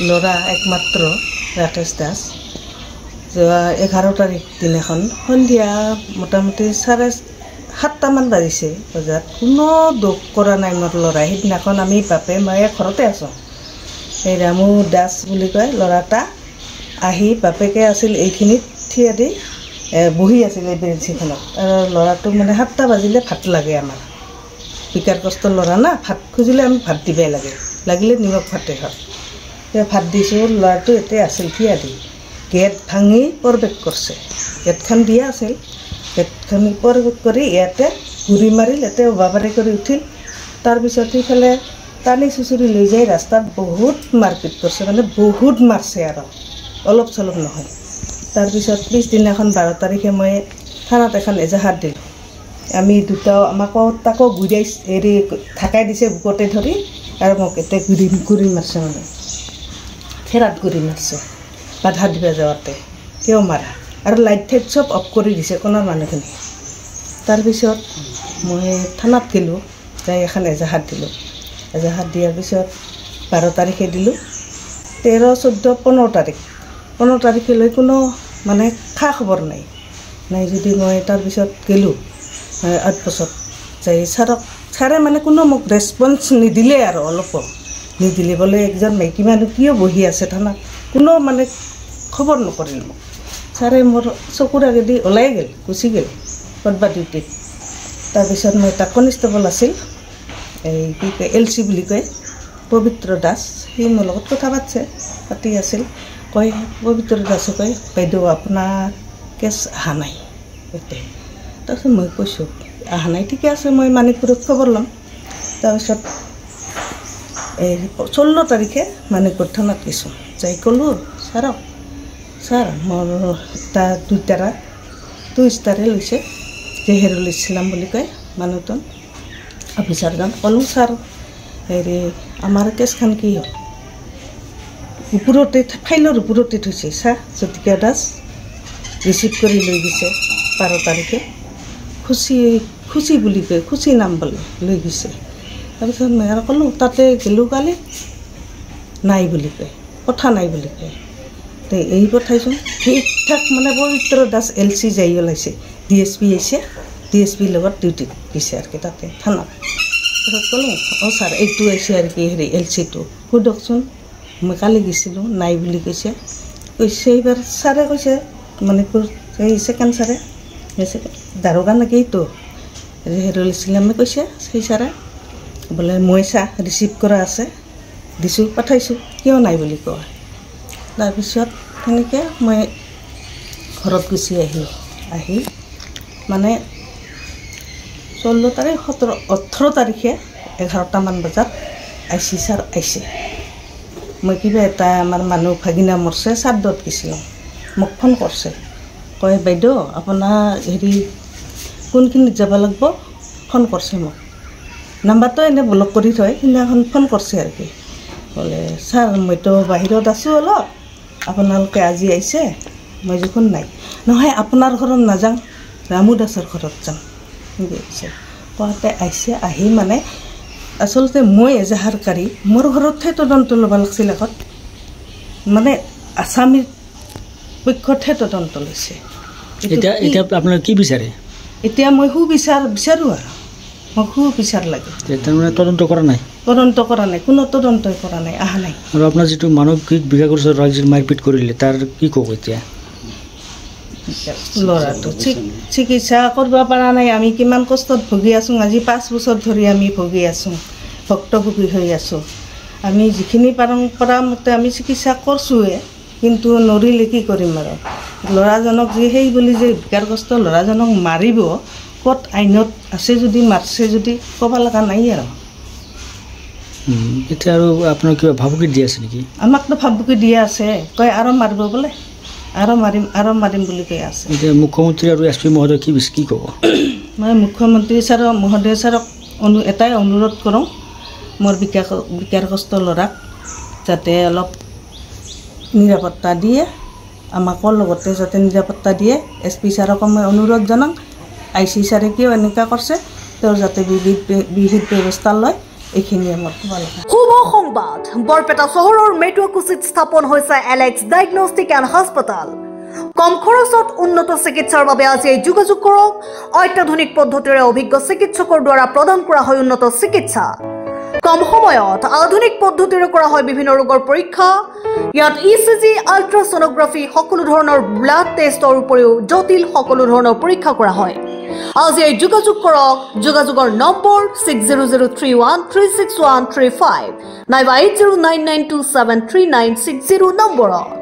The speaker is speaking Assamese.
ল'ৰা একমাত্ৰ ৰাকেশ দাস 11 তাৰিখ দিনাখন সন্ধিয়া মোটামুটি 7:30মান বাজিছে বজাত কোনো দুখ কৰা নাই মোৰ ল'ৰাই সেইদিনাখন আমি বাপে মায়ে ঘৰতে আছোঁ এই ৰামু দাস বুলি কয় ল'ৰাটা আহি বাপেকে আছিল এইখিনিত থিয় দি বহি আছিল এই বেঞ্চিখনত আৰু ল'ৰাটো মানে 7টা বাজিলে ভাত লাগে আমাৰ বিকাৰ কষ্ট ল'ৰা না ভাত খুজিলে আমি ভাত দিবই লাগিলে নিমখ ভাতে খাওঁ ভাত দিছোঁ ল'ৰাটো এতিয়া আছিল থিয় দি গেট ভাঙি প্ৰৱেশ কৰিছে গেটখন দিয়া আছিল গেটখন প্ৰৱেশ কৰি ইয়াতে ঘূৰি মাৰিল ইয়াতে বাবাৰে কৰি উঠিল তাৰপিছত সেইফালে টানি চুচুৰি লৈ যায় ৰাস্তাত বহুত মাৰপিট কৰিছে মানে বহুত মাৰছে আৰু অলপ চলপ নহয় তাৰপিছত পিছদিনাখন 12 তাৰিখে মই থানাত এখন এজাহাৰ দিলোঁ আমি দুটাও আমাকো তাকো গুড়াই হেৰি ঢাকাই দিছে বুকতে ধৰি আৰু মোক এতিয়া ঘূৰি মাৰছে মানে ফেৰাত ঘূৰি মাৰছে বাধা দিব যাওঁতে কিয় মাৰা আৰু লাইট ঠাইট চব অফ কৰি দিছে কোনৰ মানুহখিনি তাৰপিছত মই থানাত গ'লোঁ যাই এখন এজাহাৰ দিলোঁ এজাহাৰ দিয়াৰ পিছত 12 তাৰিখে দিলোঁ 13, 14, 15 তাৰিখলৈ কোনো মানে খা খবৰ নাই যদি মই তাৰপিছত গ'লোঁ 8 বছৰত যাই ছাৰে মানে কোনো মোক ৰেছপন্স নিদিলে আৰু অলপো নিদিলে বোলে একজন মাইকী মানুহ কিয় বহি আছে থানাত কোনো মানে খবৰ নকৰিল মোক ছাৰে মোৰ চকুৰ আগেদি ওলাই গ'ল গুচি গ'ল ক'ৰবা ডিউটিত তাৰপিছত মই এটা কনিষ্টেবল আছিল এই কি কয় LC বুলি কয় পবিত্ৰ দাস সি মোৰ লগত কথা পাতি আছিল কয় পবিত্ৰ দাসে কয় বাইদেউ আপোনাৰ কেছ অহা নাই এতিয়া তাৰপিছত মই কৈছোঁ অহা নাই ঠিকে আছে মই মানিকপুৰত খবৰ ল'ম তাৰপিছত এই 16 তাৰিখে মানিকপুৰ থানাত গৈছোঁ যাই ক'লোঁ ছাৰক ছাৰ মোৰ এটা 2 ষ্টাৰে লৈছে জেহেৰুল ইছলাম বুলি কয় মানুহজন অফিচাৰজন ক'লোঁ ছাৰ হেৰি আমাৰ কেছখন কি হ'ল ওপৰতে ফাইলৰ ওপৰতে থৈছে ছাৰ জ্যোতিকা দাস ৰিচিভ কৰি লৈ গৈছে 12 তাৰিখে খুচি বুলি কয় খুচি নাম বোলে লৈ গৈছে তাৰপিছত মই আৰু ক'লোঁ তাতে গ'লোঁ কালি নাই বুলি কয় কথা নাই বুলি কয় তো এই পঠাইছোঁ ঠিক ঠাক মানে পবিত্ৰ দাস LC যাই ওলাইছে DSP আহিছে DSP লগত ডিউটিত দিছে আৰু কি তাতে থানাত তাৰপিছত ক'লোঁ অঁ ছাৰ এইটো আহিছে আৰু কি হেৰি LCটো সোধকচোন মই কালি গৈছিলোঁ নাই বুলি কৈছে এইবাৰ ছাৰে কৈছে মণিপুৰ এই ছেকেণ্ড ছাৰে দাৰোগা নেকি এইটো জেহেৰুল ইছলামে কৈছে সেই ছাৰে বোলে মই ৰিচিভ কৰা আছে দিছোঁ পঠাইছোঁ কিয় নাই বুলি কয় তাৰপিছত তেনেকৈ মই ঘৰত গুচি আহি মানে 16 তাৰিখ 18 তাৰিখে 11টামান বজাত IC ছাৰ আহিছে মই কিবা এটা আমাৰ মানুহ ভাগিনা মৰছে শ্ৰাদ্ধত গৈছিলোঁ মোক ফোন কৰিছে কয় বাইদেউ আপোনাৰ হেৰি কোনখিনিত যাব লাগিব ফোন কৰিছে মোক নাম্বাৰটো এনেই ব্লক কৰি থয় সেইদিনাখন ফোন কৰিছে আৰু কি বোলে ছাৰ মইতো বাহিৰত আছোঁ অলপ আপোনালোকে আজি আহিছে মই দেখোন নাই নহয় আপোনাৰ ঘৰত নাযাওঁ ৰামু দাসৰ ঘৰত যাম কৈছে কওঁতে আহিছে আহি মানে আচলতে মই এজাহাৰকাৰী মোৰ ঘৰতহে তদন্ত ল'ব লাগিছিল আগত মানে আছামীৰ পক্ষতহে তদন্ত লৈছে এতিয়া আপোনালোকে কি বিচাৰে এতিয়া মই বিচাৰোঁ আৰু মোক বিচাৰ লাগে তাৰমানে তদন্ত কৰা নাই কোনো তদন্তই কৰা নাই অহা নাই আৰু আপোনাৰ যিটো মানসিক বিকাশ ৰাজ্যত মাৰপিট কৰিলে তাৰ কি ক'ব এতিয়া ল'ৰাটো চিকিৎসা কৰিব পৰা নাই আমি কিমান কষ্টত ভুগি আছোঁ আজি 5 বছৰ ধৰি আমি ভুগি আছোঁ ভুক্তভোগী হৈ আছোঁ আমি যিখিনি পৰা মতে আমি চিকিৎসা কৰিছোঁৱে কিন্তু নৰিলে কি কৰিম আৰু ল'ৰাজনক যে সেই বুলি যে বিকাৰগ্ৰস্ত ল'ৰাজনক মাৰিব ক'ত আইনত আছে যদি মাৰছে যদি ক'ব লগা নাই আৰু এতিয়া আৰু আপোনাৰ কিবা ভাবুকি দি আছে নেকি আমাকতো ভাবুকি দিয়া আছে কয় আৰু মাৰিব বোলে আৰু মাৰিম বুলি কৈ আছে এতিয়া মুখ্যমন্ত্ৰী আৰু SP মহোদয় কি ক'ব মই মুখ্যমন্ত্ৰী মহোদয় ছাৰক এটাই অনুৰোধ কৰোঁ মোৰ বিকাৰগ্ৰস্ত ল'ৰাক যাতে অলপ নিৰাপত্তা দিয়ে আমাকো লগতে যাতে নিৰাপত্তা দিয়ে SP ছাৰকো মই অনুৰোধ জনাওঁ IC ছাৰে কিয় এনেকুৱা কৰিছে তেওঁৰ যাতে বিহিত ব্যৱস্থা লয় এইখিনিয়ে মোৰ ক'ব লাগে শুভ সংবাদ বৰপেটা চহৰৰ মেটুৱাকুচিত স্থাপন হৈছে এলেক্স ডায়াগনষ্টিক এণ্ড হাস্পাতাল কম খৰচত উন্নত চিকিৎসাৰ বাবে আজি যোগাযোগ কৰক অত্যাধুনিক পদ্ধতিৰে অভিজ্ঞ চিকিৎসকৰ দ্বাৰা প্ৰদান কৰা হয় উন্নত চিকিৎসা কম সময়ত আধুনিক পদ্ধতিৰে কৰা হয় বিভিন্ন ৰোগৰ পৰীক্ষা ইয়াত ইচিজি আল্ট্ৰাছনোগ্ৰাফি সকলো ধৰণৰ ব্লাড টেষ্টৰ উপৰিও জটিল সকলো ধৰণৰ পৰীক্ষা কৰা হয় আজি যোগাযোগ কৰক যোগাযোগৰ নম্বৰ 6003136135 নাইবা 8099273960 নম্বৰত